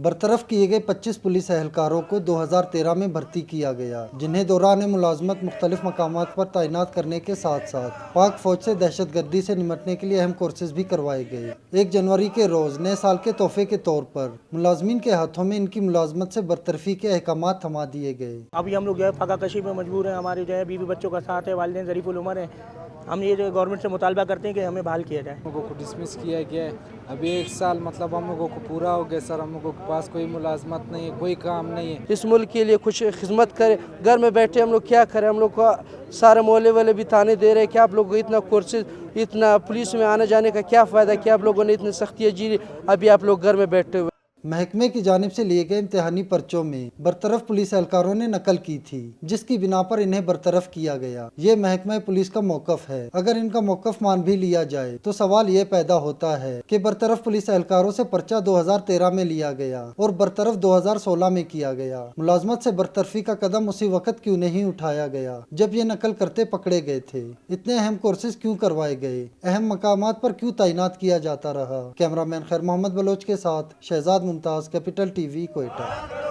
برطرف کیے گئے 25 پولیس اہلکاروں کو 2013 میں بھرتی کیا گیا، جنہیں دوران ملازمت مختلف مقامات پر تعینات کرنے کے ساتھ ساتھ پاک فوج سے دہشت گردی سے نمٹنے کے لیے اہم کورسز بھی کروائے گئے۔ 1 جنوری کے روز نئے سال کے تحفے کے طور پر ملازمین کے ہاتھوں میں ان کی ملازمت سے برطرفی کے احکامات تھما دیے گئے۔ ابھی ہم لوگ جو ہے پگا کشی میں مجبور ہیں، ہمارے جو ہے بیوی بچوں کا ساتھ ہے، والدین ظریف العمر ہیں۔ ہم یہ جو گورنمنٹ سے مطالبہ کرتے ہیں کہ ہمیں بحال کیا جائے۔ ہم لوگوں کو ڈسمس کیا گیا ہے، ابھی 1 سال مطلب ہم لوگوں کو پورا ہو گیا سر، ہم لوگوں کے پاس کوئی ملازمت نہیں ہے، کوئی کام نہیں ہے۔ اس ملک کے لیے کچھ خدمت کرے، گھر میں بیٹھے ہم لوگ کیا کریں؟ ہم لوگ کو سارے محلے والے بھی تانے دے رہے ہیں کہ آپ لوگوں کو اتنا کورسز، اتنا پولیس میں آنے جانے کا کیا فائدہ، کہ آپ لوگوں نے اتنی سختیاں جی، ابھی آپ لوگ گھر میں بیٹھے ہوئے۔ محکمے کی جانب سے لیے گئے امتحانی پرچوں میں برطرف پولیس اہلکاروں نے نقل کی تھی، جس کی بنا پر انہیں برطرف کیا گیا۔ یہ محکمہ پولیس کا موقف ہے۔ اگر ان کا موقف مان بھی لیا جائے تو سوال یہ پیدا ہوتا ہے کہ برطرف پولیس اہلکاروں سے پرچہ 2013 میں لیا گیا اور برطرف 2016 میں کیا گیا۔ ملازمت سے برطرفی کا قدم اسی وقت کیوں نہیں اٹھایا گیا جب یہ نقل کرتے پکڑے گئے تھے؟ اتنے اہم کورسز کیوں کروائے گئے؟ اہم مقامات پر کیوں تعینات کیا جاتا رہا؟ کیمرہ مین خیر محمد بلوچ کے ساتھ شہزاد ممتاز، کیپٹل ٹی وی، کوئٹہ۔